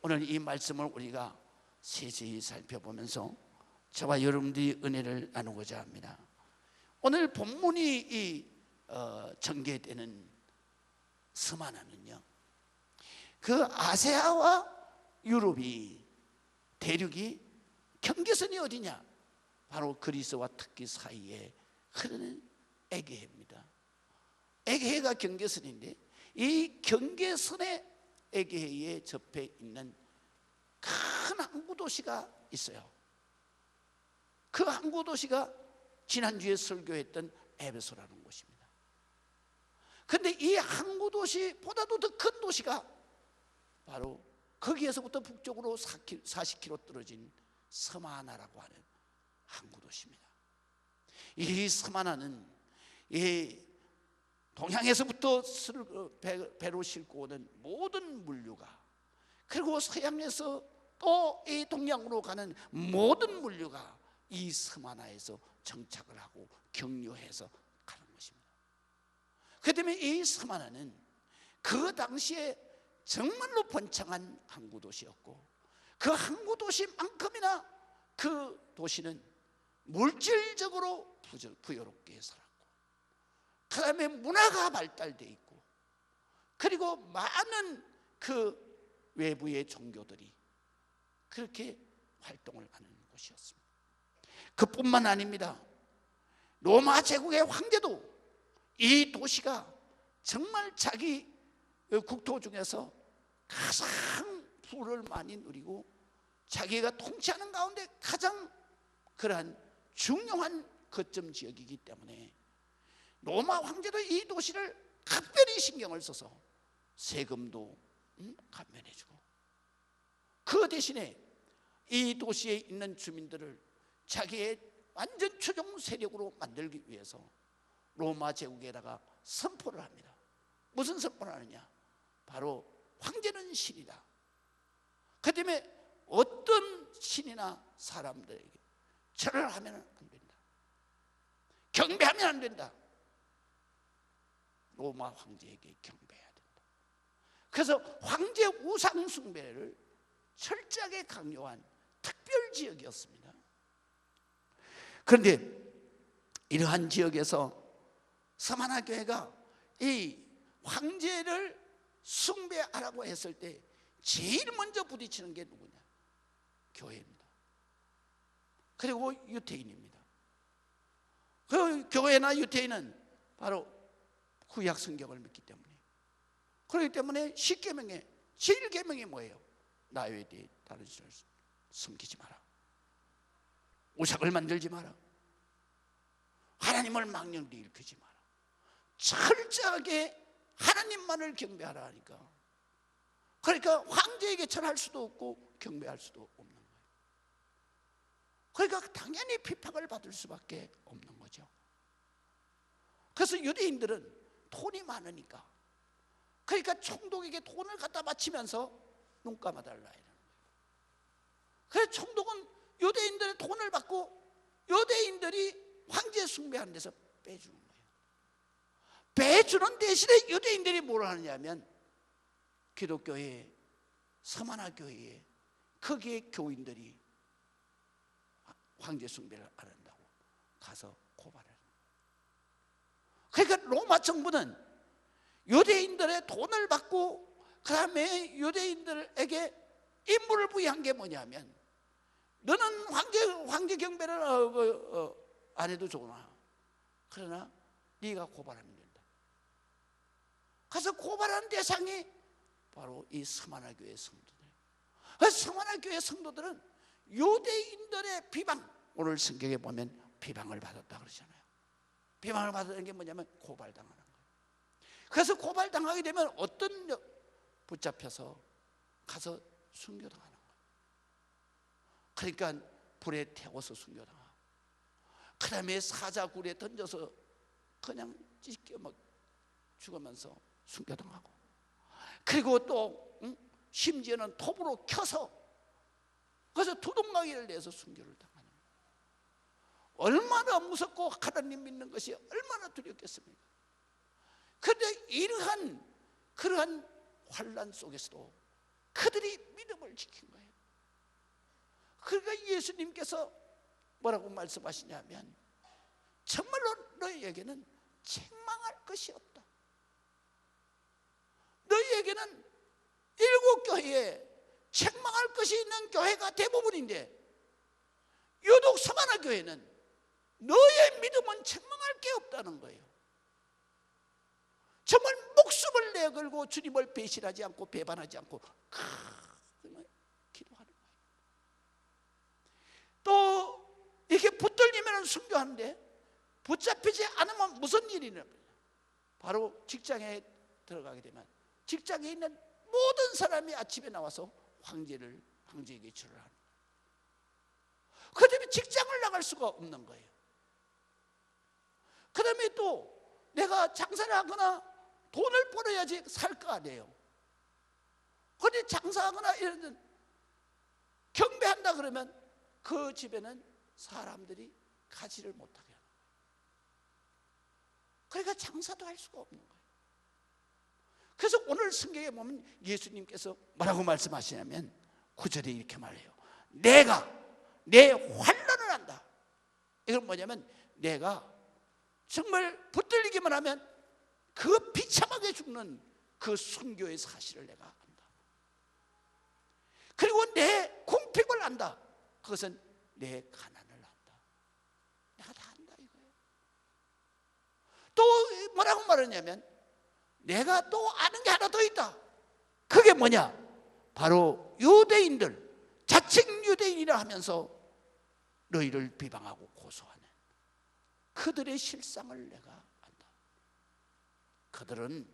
오늘 이 말씀을 우리가 세세히 살펴보면서 저와 여러분들이 은혜를 나누고자 합니다. 오늘 본문이 전개되는 스마나는요, 그 아시아와 유럽이 대륙이 경계선이 어디냐? 바로 그리스와 터키 사이에 흐르는 에게해입니다. 에게해가 경계선인데, 이 경계선의 에게해에 접해 있는 큰 항구 도시가 있어요. 그 항구 도시가 지난주에 설교했던 에베소라는 곳입니다. 그런데 이 항구 도시보다도 더 큰 도시가 바로 거기에서부터 북쪽으로 40km 떨어진 스마나라고 하는 항구 도시입니다. 이 스마나는 이 동양에서부터 배로 싣고 오는 모든 물류가, 그리고 서양에서 또 이 동양으로 가는 모든 물류가 이 스마나에서 정착을 하고 경유해서 가는 것입니다. 그 때문에 이 스마나는 그 당시에 정말로 번창한 항구 도시였고, 그 항구 도시만큼이나 그 도시는 물질적으로 부여롭게 살았고, 그 다음에 문화가 발달되어 있고, 그리고 많은 그 외부의 종교들이 그렇게 활동을 하는 곳이었습니다. 그뿐만 아닙니다. 로마 제국의 황제도 이 도시가 정말 자기 국토 중에서 가장 부를 많이 누리고 자기가 통치하는 가운데 가장 그러한 중요한 거점 지역이기 때문에 로마 황제도 이 도시를 각별히 신경을 써서 세금도 감면해주고, 그 대신에 이 도시에 있는 주민들을 자기의 완전 추종 세력으로 만들기 위해서 로마 제국에다가 선포를 합니다. 무슨 선포를 하느냐? 바로 황제는 신이다. 그 때문에 어떤 신이나 사람들에게 절을 하면 안 된다, 경배하면 안 된다. 로마 황제에게 경배해야 된다. 그래서 황제 우상 숭배를 철저하게 강요한 특별 지역이었습니다. 그런데 이러한 지역에서 스마나 교회가 이 황제를 숭배하라고 했을 때 제일 먼저 부딪히는 게 누구냐? 교회입니다. 그리고 유태인입니다. 그 교회나 유태인은 바로 구약 성경을 믿기 때문에, 그렇기 때문에 10계명의 제일 계명이 뭐예요? 나 외에 다른 신을 섬기지 마라, 우상을 만들지 마라, 하나님을 망령되이 일컫지 마라. 철저하게 하나님만을 경배하라 하니까, 그러니까 황제에게 절할 수도 없고 경배할 수도 없는 거예요. 그러니까 당연히 비판을 받을 수밖에 없는 거죠. 그래서 유대인들은 돈이 많으니까, 그러니까 총독에게 돈을 갖다 바치면서 눈 감아달라 이러는 거예요. 그래서 총독은 유대인들의 돈을 받고 유대인들이 황제 숭배하는 데서 빼주는 거예요. 빼주는 대신에 유대인들이 뭘 하느냐면 기독교회, 스마나 교회에 거기에 교인들이 황제 숭배를 안 한다고 가서 고발을 해요. 그러니까 로마 정부는 유대인들의 돈을 받고 그 다음에 유대인들에게 임무를 부여한 게 뭐냐면, 너는 황제 경배를 안 해도 좋으나 그러나 네가 고발하면 된다. 그래서 고발하는 대상이 바로 이 스마나 교회 성도들이에요. 스마나 교회 성도들은 유대인들의 비방, 오늘 성경에 보면 비방을 받았다 그러잖아요. 비방을 받는 게 뭐냐면 고발당하는 거예요. 그래서 고발당하게 되면 어떤 붙잡혀서 가서 순교당하는 거예요. 그러니까 불에 태워서 순교당하고, 그 다음에 사자굴에 던져서 그냥 찢겨 막 죽으면서 순교당하고, 그리고 또 심지어는 톱으로 켜서 그래서 두동강이를 내서 순교를 당하는 거예요. 얼마나 무섭고 하나님 믿는 것이 얼마나 두렵겠습니까? 그런데 그러한 환란 속에서도 그들이 믿음을 지킨 거예요. 그러니까 예수님께서 뭐라고 말씀하시냐면 정말로 너희에게는 책망할 것이 없다. 너희에게는 7교회에 책망할 것이 있는 교회가 대부분인데 유독 서만화 교회는 너의 믿음은 책망할 게 없다는 거예요. 정말 목숨을 내걸고 주님을 배신하지 않고 배반하지 않고 기도하는 거예요. 또 이렇게 붙들리면 순교하는데 붙잡히지 않으면 무슨 일이냐, 바로 직장에 들어가게 되면 직장에 있는 모든 사람이 아침에 나와서 황제에게 절을 하는 거예요. 그 다음에 직장을 나갈 수가 없는 거예요. 그 다음에 또 내가 장사를 하거나 돈을 벌어야지 살 거 아니에요. 그런데 장사하거나 이런 경배한다 그러면 그 집에는 사람들이 가지를 못하게 하는 거예요. 그러니까 장사도 할 수가 없는 거예요. 그래서 오늘 성경에 보면 예수님께서 뭐라고 말씀하시냐면 9절에 이렇게 말해요. 내가 내 환난을 한다. 이건 뭐냐면 내가 정말 붙들리기만 하면 그 비참하게 죽는 그 순교의 사실을 내가 안다. 그리고 내 공핍을 안다. 그것은 내 가난을 안다. 내가 다 안다 이거예요. 또 뭐라고 말하냐면 내가 또 아는 게 하나 더 있다. 그게 뭐냐? 바로 유대인들, 자칭 유대인이라 하면서 너희를 비방하고 고소하는 그들의 실상을 내가 안다. 그들은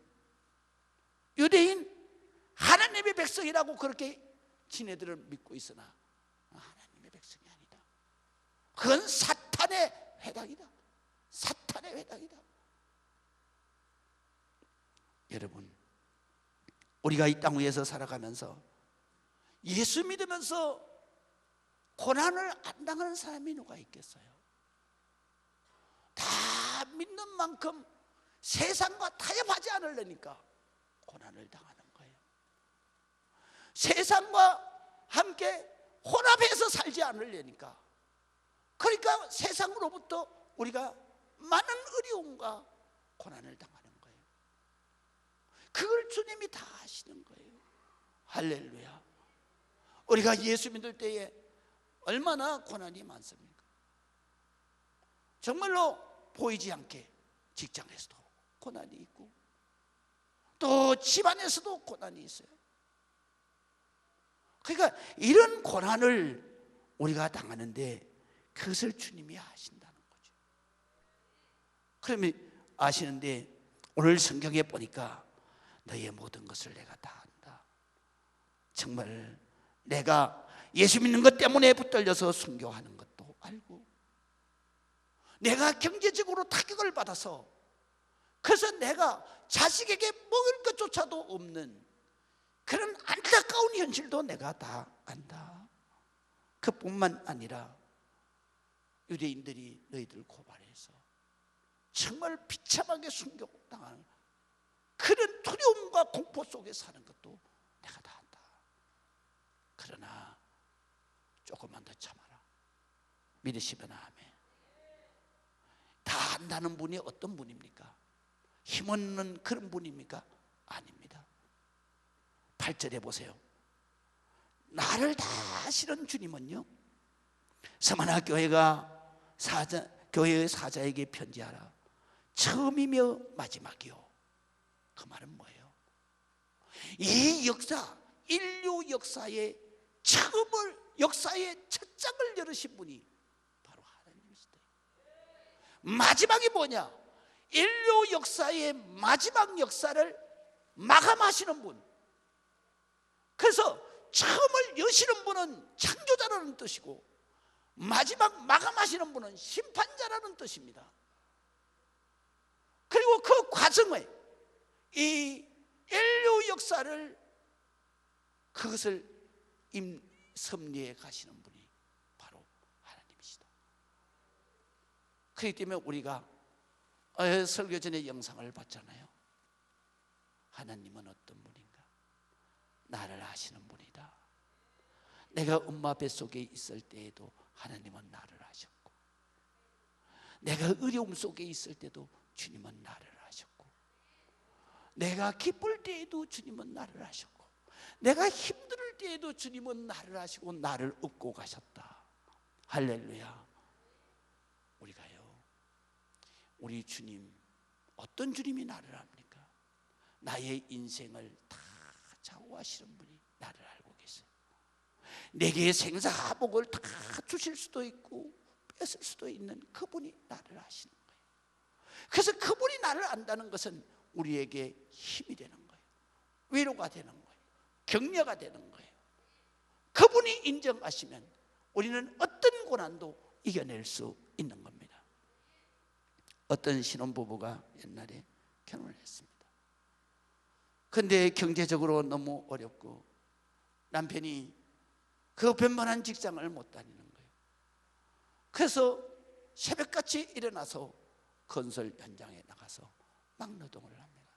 유대인 하나님의 백성이라고 그렇게 지네들을 믿고 있으나 하나님의 백성이 아니다. 그건 사탄의 회당이다. 사탄의 회당이다. 여러분, 우리가 이 땅 위에서 살아가면서 예수 믿으면서 고난을 안 당하는 사람이 누가 있겠어요? 다 믿는 만큼 세상과 타협하지 않으려니까 고난을 당하는 거예요. 세상과 함께 혼합해서 살지 않으려니까, 그러니까 세상으로부터 우리가 많은 어려움과 고난을 당하는 거예요. 그걸 주님이 다 아시는 거예요. 할렐루야. 우리가 예수 믿을 때에 얼마나 고난이 많습니까? 정말로 보이지 않게 직장에서도 고난이 있고 또 집안에서도 고난이 있어요. 그러니까 이런 고난을 우리가 당하는데 그것을 주님이 아신다는 거죠. 그러면 아시는데 오늘 성경에 보니까 너의 모든 것을 내가 다 안다. 정말 내가 예수 믿는 것 때문에 붙들려서 순교하는 것도 알고, 내가 경제적으로 타격을 받아서 그래서 내가 자식에게 먹을 것조차도 없는 그런 안타까운 현실도 내가 다 안다. 그뿐만 아니라 유대인들이 너희들 고발해서 정말 비참하게 순교당하는 그런 두려움과 공포 속에 사는 것도 내가 다 안다. 그러나 조금만 더 참아라. 믿으시면 아멘. 다 안다는 분이 어떤 분입니까? 힘없는 그런 분입니까? 아닙니다. 8절에 보세요. 나를 다 아시는 주님은요, 서만화 교회의 사자에게 편지하라. 처음이며 마지막이요. 그 말은 뭐예요? 이 역사, 인류 역사의 역사의 첫 장을 열으신 분이 바로 하나님이시다. 마지막이 뭐냐? 인류 역사의 마지막 역사를 마감하시는 분. 그래서 처음을 여시는 분은 창조자라는 뜻이고 마지막 마감하시는 분은 심판자라는 뜻입니다. 그리고 그 과정에 이 인류 역사를 그것을 섭리해 가시는 분이 바로 하나님이시다. 그렇기 때문에 우리가 설교 전에 영상을 봤잖아요. 하나님은 어떤 분인가? 나를 아시는 분이다. 내가 엄마 뱃속에 있을 때에도 하나님은 나를 하셨고, 내가 어려움 속에 있을 때도 주님은 나를 하셨고, 내가 기쁠 때에도 주님은 나를 하셨고, 내가 힘들 때에도 주님은 나를 하시고 나를 업고 가셨다. 할렐루야. 우리가요, 우리 주님, 어떤 주님이 나를 압니까? 나의 인생을 다 좌우하시는 분이 나를 알고 계세요. 내게 생사복을 다 주실 수도 있고 뺏을 수도 있는 그분이 나를 아시는 거예요. 그래서 그분이 나를 안다는 것은 우리에게 힘이 되는 거예요. 위로가 되는 거예요. 격려가 되는 거예요. 그분이 인정하시면 우리는 어떤 고난도 이겨낼 수 있는 겁니다. 어떤 신혼부부가 옛날에 결혼을 했습니다. 그런데 경제적으로 너무 어렵고 남편이 그 변변한 직장을 못 다니는 거예요. 그래서 새벽같이 일어나서 건설 현장에 나가서 막노동을 합니다.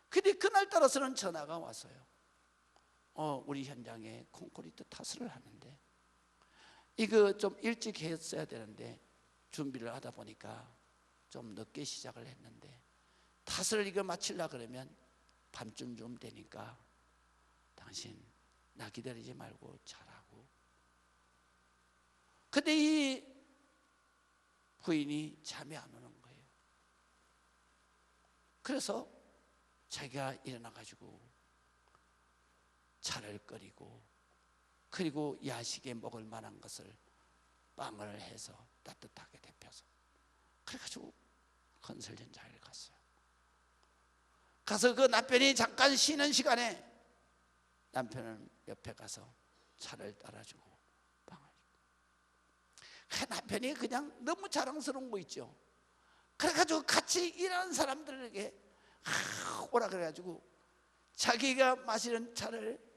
그런데 그날따라서는 전화가 왔어요. 우리 현장에 콘크리트 타설을 하는데 이거 좀 일찍 했어야 되는데 준비를 하다 보니까 좀 늦게 시작을 했는데 타설을 이거 마치려고 그러면 밤쯤 좀 되니까 당신 나 기다리지 말고 잘하고. 근데 이 부인이 잠이 안 오는 거예요. 그래서 자기가 일어나가지고 차를 끓이고, 그리고 야식에 먹을 만한 것을 빵을 해서 따뜻하게 데펴서 그래가지고 건설 현장에 갔어요. 가서 그 남편이 잠깐 쉬는 시간에 남편은 옆에 가서 차를 따라주고 빵을. 그 남편이 그냥 너무 자랑스러운 거 있죠. 그래가지고 같이 일하는 사람들에게 오라 그래가지고 자기가 마시는 차를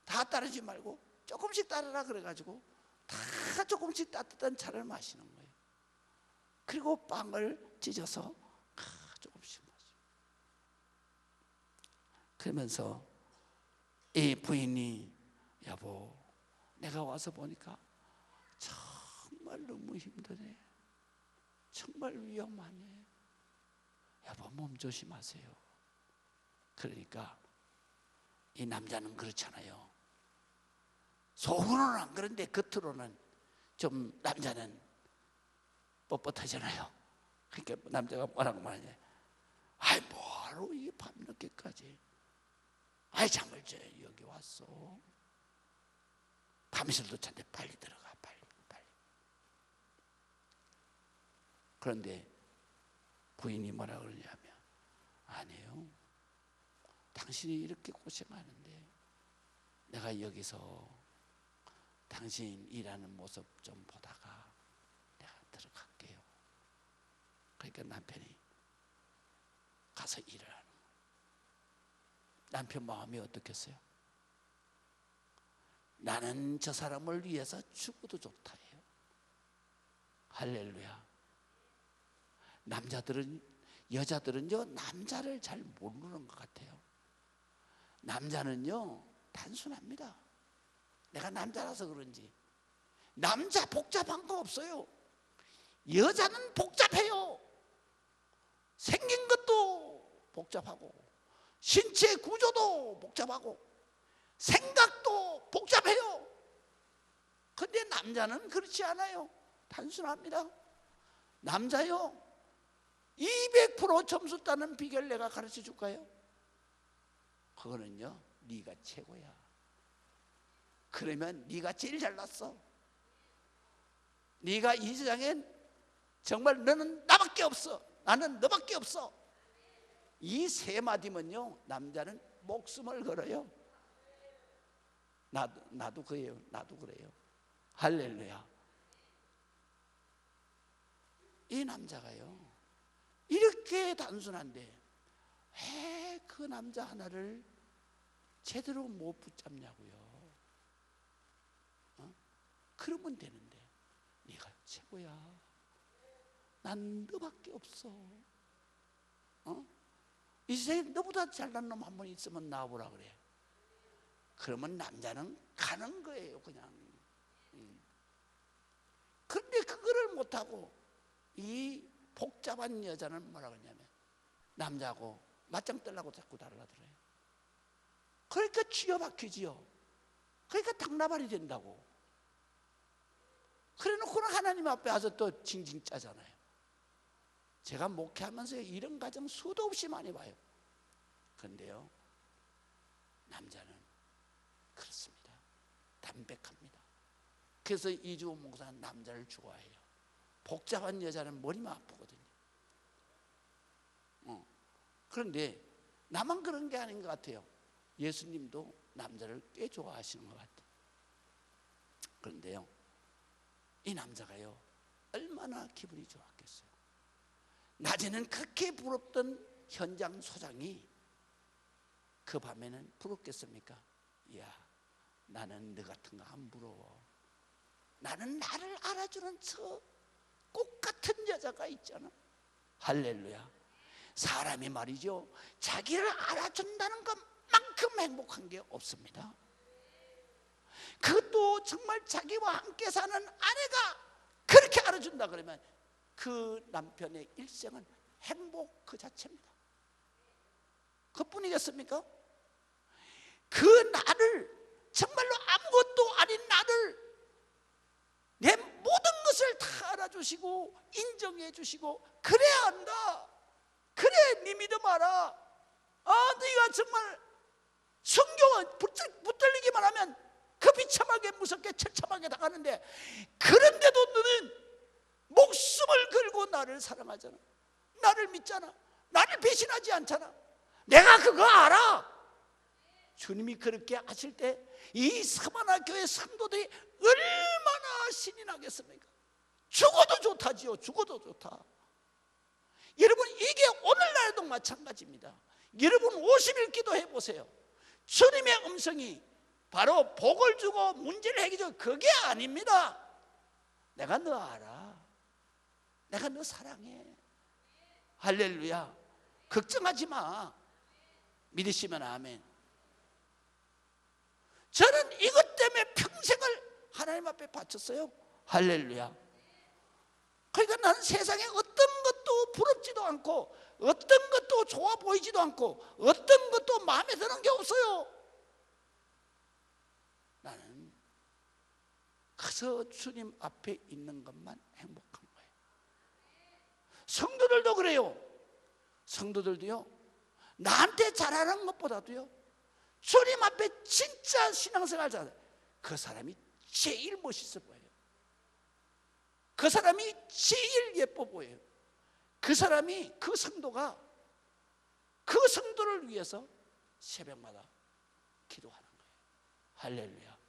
다 따르지 말고 조금씩 따르라 그래가지고 다 조금씩 따뜻한 차를 마시는 거예요. 그리고 빵을 찢어서 조금씩 마시고. 그러면서 이 부인이 여보, 내가 와서 보니까 정말 너무 힘드네. 정말 위험하네. 여보, 몸 조심하세요. 그러니까 이 남자는 그렇잖아요. 속으로는 안 그런데 겉으로는 좀 남자는 뻣뻣하잖아요. 그러니까 남자가 뭐라고 말하냐, 아이 뭐하러 이 밤늦게까지 잠을 자 여기 왔어. 밤새도 잔데 빨리 들어가, 빨리. 그런데 부인이 뭐라 그러냐면, 아니에요, 당신이 이렇게 고생하는데 내가 여기서 당신 일하는 모습 좀 보다가 내가 들어갈게요. 그러니까 남편이 가서 일을 하는 거예요. 남편 마음이 어떻겠어요? 나는 저 사람을 위해서 죽어도 좋다 해요. 할렐루야. 여자들은요 남자를 잘 모르는 것 같아요. 남자는요 단순합니다. 내가 남자라서 그런지 남자 복잡한 거 없어요. 여자는 복잡해요. 생긴 것도 복잡하고 신체 구조도 복잡하고 생각도 복잡해요. 근데 남자는 그렇지 않아요. 단순합니다. 남자요 200% 점수 따는 비결 내가 가르쳐 줄까요? 그거는요 네가 최고야. 그러면 네가 제일 잘났어. 네가 이 세상엔 정말 너는 나밖에 없어. 나는 너밖에 없어. 이 세 마디면요 남자는 목숨을 걸어요. 나도 그래요. 나도 그래요. 할렐루야. 이 남자가요 이렇게 단순한데 왜 그 남자 하나를 제대로 못 붙잡냐고요. 그러면 되는데 네가 최고야. 난 너밖에 없어. 이 세상에 너보다 잘난 놈 한 번 있으면 나와보라 그래. 그러면 남자는 가는 거예요, 그냥. 그런데 그거를 못하고 이 복잡한 여자는 뭐라고 하냐면 남자하고 맞짱 뜨려고 자꾸 달라들어요. 그러니까 쥐어박히지요. 그러니까 당나발이 된다고. 그래놓고는 하나님 앞에 와서 또 징징 짜잖아요. 제가 목회하면서 이런 가정 수도 없이 많이 봐요. 그런데요, 남자는 그렇습니다. 담백합니다. 그래서 이주호 목사는 남자를 좋아해요. 복잡한 여자는 머리만 아프거든요. 그런데 나만 그런 게 아닌 것 같아요. 예수님도 남자를 꽤 좋아하시는 것 같아요. 그런데요, 이 남자가요 얼마나 기분이 좋았겠어요. 낮에는 그렇게 부럽던 현장 소장이 그 밤에는 부럽겠습니까? 이야, 나는 너 같은 거 안 부러워. 나는 나를 알아주는 저 꽃 같은 여자가 있잖아. 할렐루야. 사람이 말이죠, 자기를 알아준다는 것만큼 행복한 게 없습니다. 그것도 정말 자기와 함께 사는 아내가 그렇게 알아준다 그러면 그 남편의 일생은 행복 그 자체입니다. 그뿐이겠습니까? 그 나를, 정말로 아무것도 아닌 나를, 내 모든 것을 다 알아주시고 인정해 주시고, 그래야 한다. 그래, 네 믿음 알아. 네가 정말 성경은 붙들리기만 하면 그 비참하게 무섭게 처참하게 당하는데, 그런데도 너는 목숨을 걸고 나를 사랑하잖아. 나를 믿잖아. 나를 배신하지 않잖아. 내가 그거 알아. 주님이 그렇게 하실 때 이 서만화 교회 성도들이 얼마나 신이 나겠습니까? 죽어도 좋다지요. 죽어도 좋다. 여러분, 이게 오늘날도 마찬가지입니다. 여러분 50일 기도해 보세요. 주님의 음성이 바로 복을 주고 문제를 해결해 줘. 그게 아닙니다. 내가 너 알아. 내가 너 사랑해. 할렐루야. 걱정하지 마. 믿으시면 아멘. 저는 이것 때문에 평생을 하나님 앞에 바쳤어요. 할렐루야. 그러니까 나는 세상에 어떤 것도 부럽지도 않고, 어떤 것도 좋아 보이지도 않고, 어떤 것도 마음에 드는 게 없어요. 나는 그저 주님 앞에 있는 것만 행복한 거예요. 성도들도 그래요. 성도들도요, 나한테 잘하는 것보다도요, 주님 앞에 진짜 신앙생활 잘해요. 그 사람이 제일 멋있어 보여요. 그 사람이 제일 예뻐 보여요. 그 사람이, 그 성도가 그 성도를 위해서 새벽마다 기도하는 거예요. 할렐루야.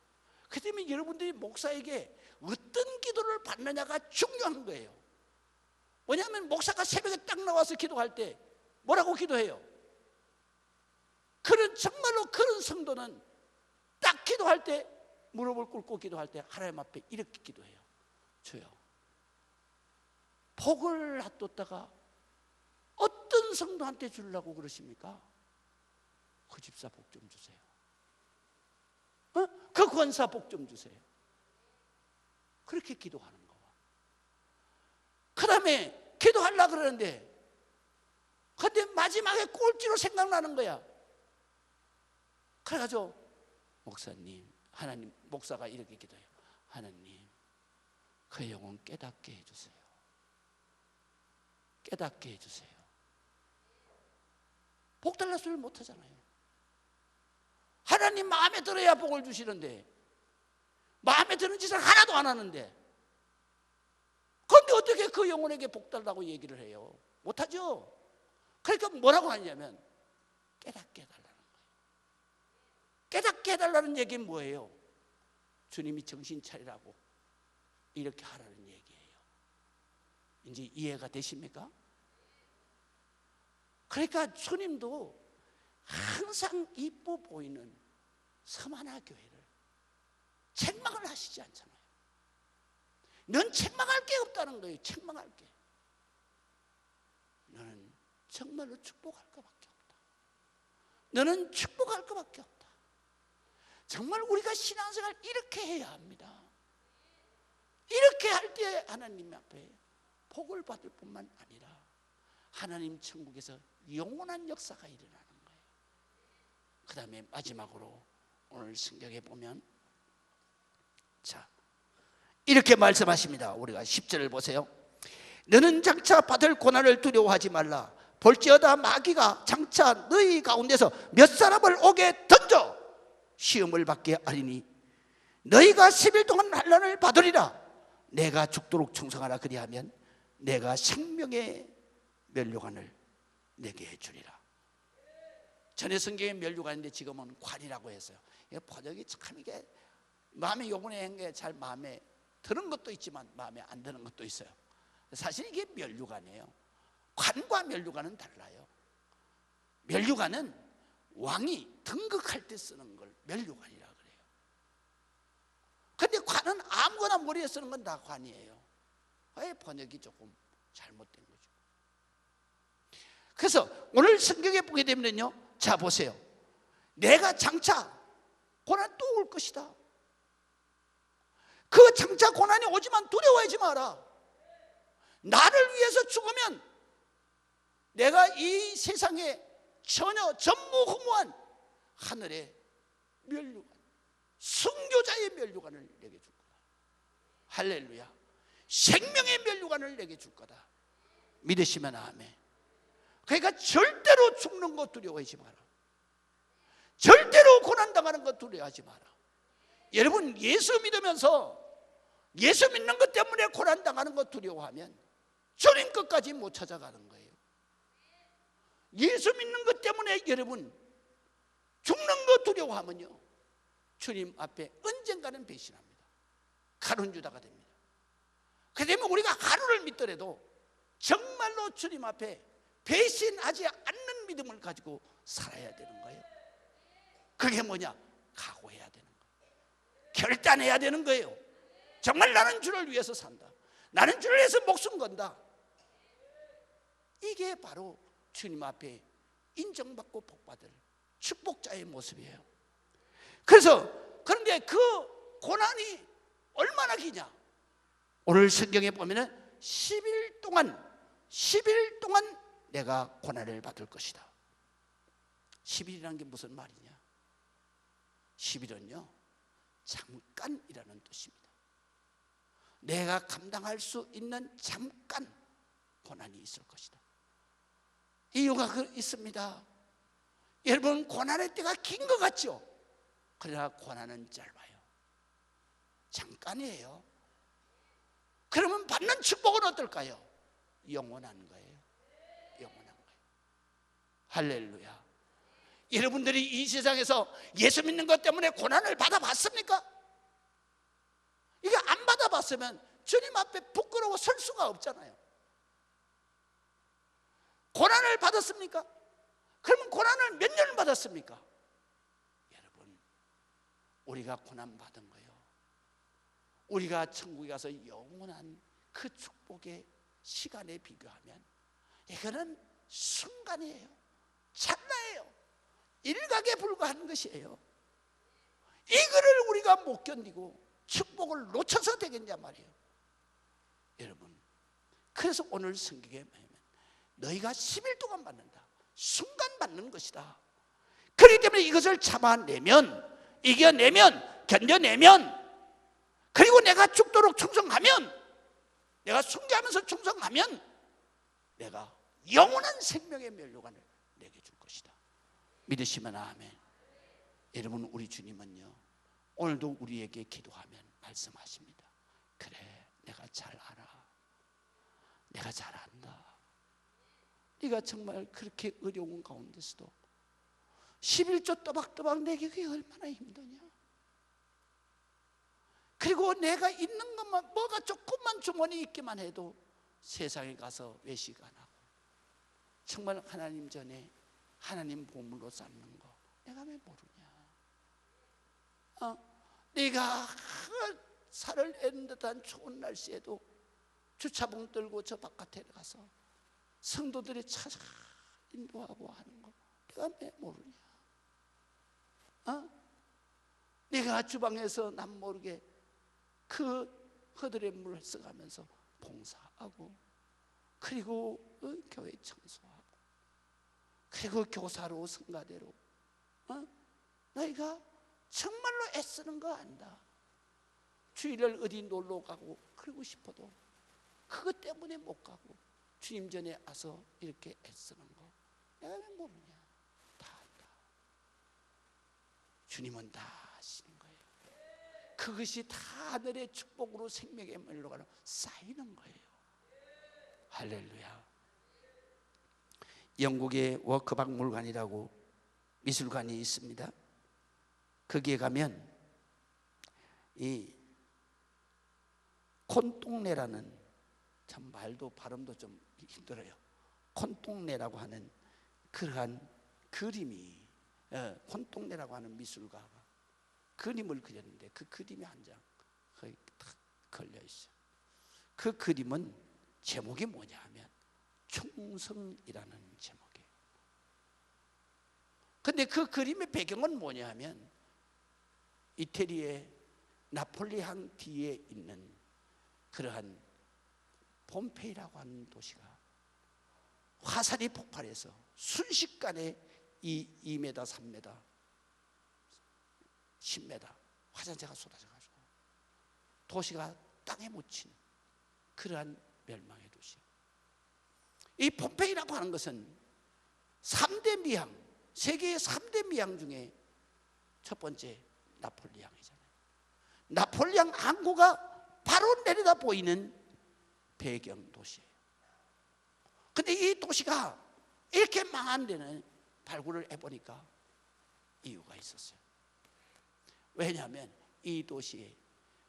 그 때문에 여러분들이 목사에게 어떤 기도를 받느냐가 중요한 거예요. 왜냐하면 목사가 새벽에 딱 나와서 기도할 때 뭐라고 기도해요? 정말로 그런 성도는 딱 기도할 때, 무릎을 꿇고 기도할 때 하나님 앞에 이렇게 기도해요. 주여, 복을 놔뒀다가 어떤 성도한테 주려고 그러십니까? 그 집사 복 좀 주세요. 그 권사 복 좀 주세요. 그렇게 기도하는 거야. 그 다음에 기도하려고 그러는데, 근데 마지막에 꼴찌로 생각나는 거야. 그래가지고 목사님, 하나님, 목사가 이렇게 기도해요. 하나님, 그 영혼 깨닫게 해주세요. 깨닫게 해주세요. 복 달라 소리를 못하잖아요. 하나님 마음에 들어야 복을 주시는데, 마음에 드는 짓을 하나도 안 하는데, 그런데 어떻게 그 영혼에게 복 달라고 얘기를 해요? 못하죠. 그러니까 뭐라고 하냐면 깨닫게 해달라는 거예요. 깨닫게 해달라는 얘기는 뭐예요? 주님이 정신 차리라고 이렇게 하라는 얘기예요. 이제 이해가 되십니까? 그러니까 주님도 항상 이뻐 보이는 서만화 교회를 책망을 하시지 않잖아요. 넌 책망할 게 없다는 거예요. 책망할 게. 너는 정말로 축복할 것밖에 없다. 너는 축복할 것밖에 없다. 정말 우리가 신앙생활 이렇게 해야 합니다. 이렇게 할 때 하나님 앞에 복을 받을 뿐만 아니라 하나님 천국에서 영원한 역사가 일어나는 거예요. 그 다음에 마지막으로 오늘 성경에 보면 자 이렇게 말씀하십니다. 우리가 10절을 보세요. 너는 장차 받을 고난을 두려워하지 말라. 볼지어다 마귀가 장차 너희 가운데서 몇 사람을 옥에 던져 시험을 받게 하리니 너희가 10일 동안 환난을 받으리라. 내가 죽도록 충성하라. 그리하면 내가 생명의 면류관을 내게 해주리라. 전에 성경에 면류관인데 지금은 관이라고 했어요. 번역이 참 이게 마음에 요번에 한 게 잘 마음에 드는 것도 있지만 마음에 안 드는 것도 있어요. 사실 이게 면류관이에요. 관과 면류관은 달라요. 면류관은 왕이 등극할 때 쓰는 걸 면류관이라 그래요. 근데 관은 아무거나 머리에 쓰는 건 다 관이에요. 왜 번역이 조금 잘못된 거죠. 그래서 오늘 성경에 보게 되면요, 자 보세요. 내가 장차 고난 또 올 것이다. 그 장차 고난이 오지만 두려워하지 마라. 나를 위해서 죽으면 내가 이 세상에 전혀 전무후무한 하늘의 면류관, 순교자의 면류관을 내게 줄 거다. 할렐루야. 생명의 면류관을 내게 줄 거다. 믿으시면 아멘. 그러니까 절대로 죽는 거 두려워하지 마라. 절대로 고난당하는 거 두려워하지 마라. 여러분, 예수 믿으면서 예수 믿는 것 때문에 고난당하는 거 두려워하면 주님 끝까지 못 찾아가는 거예요. 예수 믿는 것 때문에 여러분 죽는 거 두려워하면요, 주님 앞에 언젠가는 배신합니다. 가룟 유다가 됩니다. 그러면 우리가 하루를 믿더라도 정말로 주님 앞에 배신하지 않는 믿음을 가지고 살아야 되는 거예요. 그게 뭐냐? 각오해야 되는 거예요. 결단해야 되는 거예요. 정말 나는 주를 위해서 산다. 나는 주를 위해서 목숨 건다. 이게 바로 주님 앞에 인정받고 복받을 축복자의 모습이에요. 그런데 그 고난이 얼마나 기냐? 오늘 성경에 보면은 10일 동안 내가 고난을 받을 것이다. 10일이라는 게 무슨 말이냐? 10일은요, 잠깐이라는 뜻입니다. 내가 감당할 수 있는 잠깐 고난이 있을 것이다. 이유가 있습니다. 여러분, 고난의 때가 긴 것 같죠? 그러나 고난은 짧아요. 잠깐이에요. 그러면 받는 축복은 어떨까요? 영원한 거예요. 영원한 거예요. 할렐루야. 여러분들이 이 세상에서 예수 믿는 것 때문에 고난을 받아봤습니까? 이게 안 받아봤으면 주님 앞에 부끄러워 설 수가 없잖아요. 고난을 받았습니까? 그러면 고난을 몇 년을 받았습니까? 여러분, 우리가 고난 받은 거예요. 우리가 천국에 가서 영원한 그 축복의 시간에 비교하면 이거는 순간이에요. 찰나예요. 일각에 불과한 것이에요. 이거를 우리가 못 견디고 축복을 놓쳐서 되겠냐 말이에요. 여러분, 그래서 오늘 성경에 보면 너희가 10일 동안 받는다. 순간 받는 것이다. 그렇기 때문에 이것을 참아내면, 이겨내면, 견뎌내면, 그리고 내가 죽도록 충성하면, 내가 순교하면서 충성하면 내가 영원한 생명의 면류관을 내게 줄 것이다. 믿으시면 아멘. 여러분, 우리 주님은요, 오늘도 우리에게 기도하면 말씀하십니다. 그래, 내가 잘 알아. 내가 잘 안다. 네가 정말 그렇게 어려운 가운데서도 11조 또박또박 내게 그게 얼마나 힘드냐. 그리고 내가 있는 것만, 뭐가 조금만 주머니 있기만 해도 세상에 가서 외식 안 하고 정말 하나님 전에 하나님 보물로 쌓는 거 내가 왜 모르냐. 네가 살을 내는 듯한 좋은 날씨에도 주차봉 들고 저 바깥에 가서 성도들이 찾아 인도하고 하는 거 내가 왜 모르냐. 내가 주방에서 남 모르게 그 허들의 물을 써가면서 봉사하고, 그리고 교회 청소하고, 그리고 교사로 성가대로 너희가 정말로 애쓰는 거 안다. 주일을 어디 놀러 가고 그러고 싶어도 그것 때문에 못 가고 주님 전에 와서 이렇게 애쓰는 거 내가 왜 모르냐. 다 안다. 주님은 다 아시는 거예요. 그것이 다 하늘의 축복으로 생명의 물로 가는 쌓이는 거예요. 할렐루야. 영국의 워크박물관이라고 미술관이 있습니다. 거기에 가면 이 콘똥네라는, 참 말도 발음도 좀 힘들어요. 콘똥네라고 하는 그러한 그림이, 콘똥네라고 하는 미술가가 그림을 그렸는데 그 그림이 한 장 거기 딱 걸려 있어요. 그 그림은 제목이 뭐냐 하면 충성이라는 제목이에요. 근데 그 그림의 배경은 뭐냐 하면 이태리의 나폴리항 뒤에 있는 그러한 폼페이라고 하는 도시가 화산이 폭발해서 순식간에 2m, 3m, 10m 화산재가 쏟아져가지고 도시가 땅에 묻힌 그러한 멸망의 도시. 이 폼페이라고 하는 것은 3대 미항, 세계의 3대 미항 중에 첫 번째 나폴리항이잖아요. 나폴리항 항구가 바로 내려다 보이는 배경 도시예요. 근데 이 도시가 이렇게 망한 데는 발굴을 해보니까 이유가 있었어요. 왜냐하면 이 도시에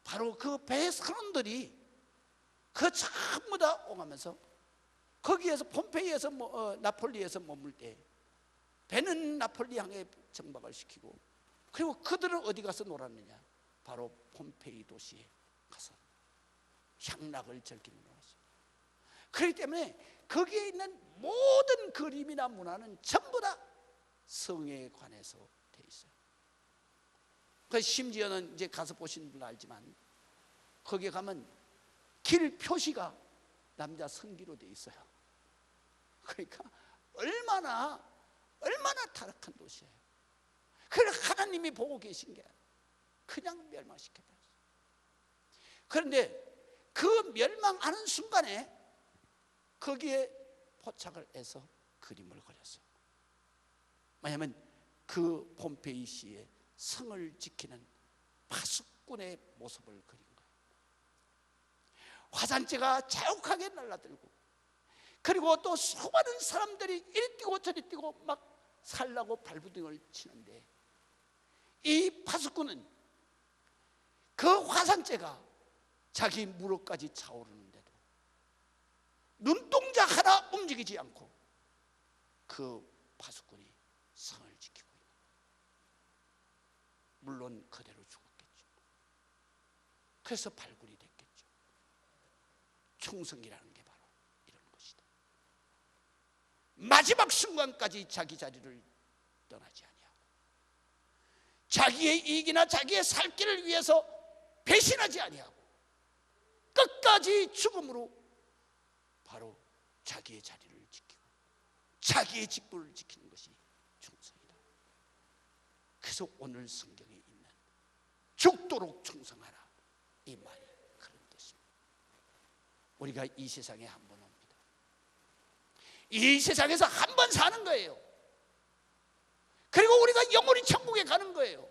바로 그 배 선원들이 그 전부 다 오가면서 거기에서 폼페이에서 나폴리에서 머물 때 배는 나폴리항에 정박을 시키고, 그리고 그들은 어디 가서 놀았느냐? 바로 폼페이 도시에 가서 향락을 즐기는 놀았어요. 그렇기 때문에 거기에 있는 모든 그림이나 문화는 전부 다 성에 관해서 돼 있어요. 그 심지어는 이제 가서 보신 분 알지만 거기에 가면 길 표시가 남자 성기로 돼 있어요. 그러니까 얼마나 타락한 도시예요. 그래서 하나님이 보고 계신 게 그냥 멸망시켜버렸어요. 그런데 그 멸망하는 순간에 거기에 포착을 해서 그림을 그렸어요. 왜냐하면 그 폼페이시의 성을 지키는 파수꾼의 모습을 그린 거예요. 화산재가 자욱하게 날아들고, 그리고 또 수많은 사람들이 이리 뛰고 저리 뛰고 막 살라고 발부둥을 치는데, 이 파수꾼은 그 화산재가 자기 무릎까지 차오르는데도 눈동자 하나 움직이지 않고 그 파수꾼이 성을 지키고 있는 거예요. 물론 그대로 죽었겠죠. 그래서 발굴이 됐겠죠. 충성이라는 게 바로 이런 것이다. 마지막 순간까지 자기 자리를 떠나지 아니하고 자기의 이익이나 자기의 살 길을 위해서 배신하지 아니하고 끝까지 죽음으로 바로 자기의 자리를 지키고 자기의 직분을 지키는 것이 충성이다. 그래서 오늘 성경에 있는 죽도록 충성하라, 이 말이 그런 뜻입니다. 우리가 이 세상에 한 번 옵니다. 이 세상에서 한 번 사는 거예요. 그리고 우리가 영원히 천국에 가는 거예요.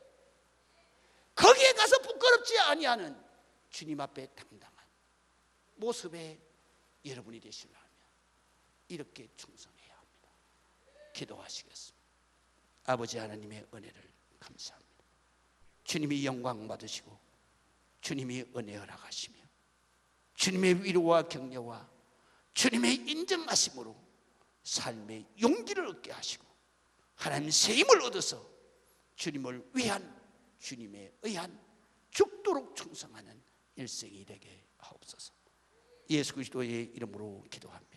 거기에 가서 부끄럽지 아니하는 주님 앞에 당당한 모습의 여러분이 되시려면 이렇게 충성해야 합니다. 기도하시겠습니다. 아버지 하나님의 은혜를 감사합니다. 주님이 영광 받으시고 주님이 은혜 허락하시며 주님의 위로와 격려와 주님의 인정하심으로 삶의 용기를 얻게 하시고 하나님 새 힘을 얻어서 주님을 위한, 주님에 의한 죽도록 충성하는 일생이 되게 하옵소서. 예수 그리스도의 이름으로 기도합니다.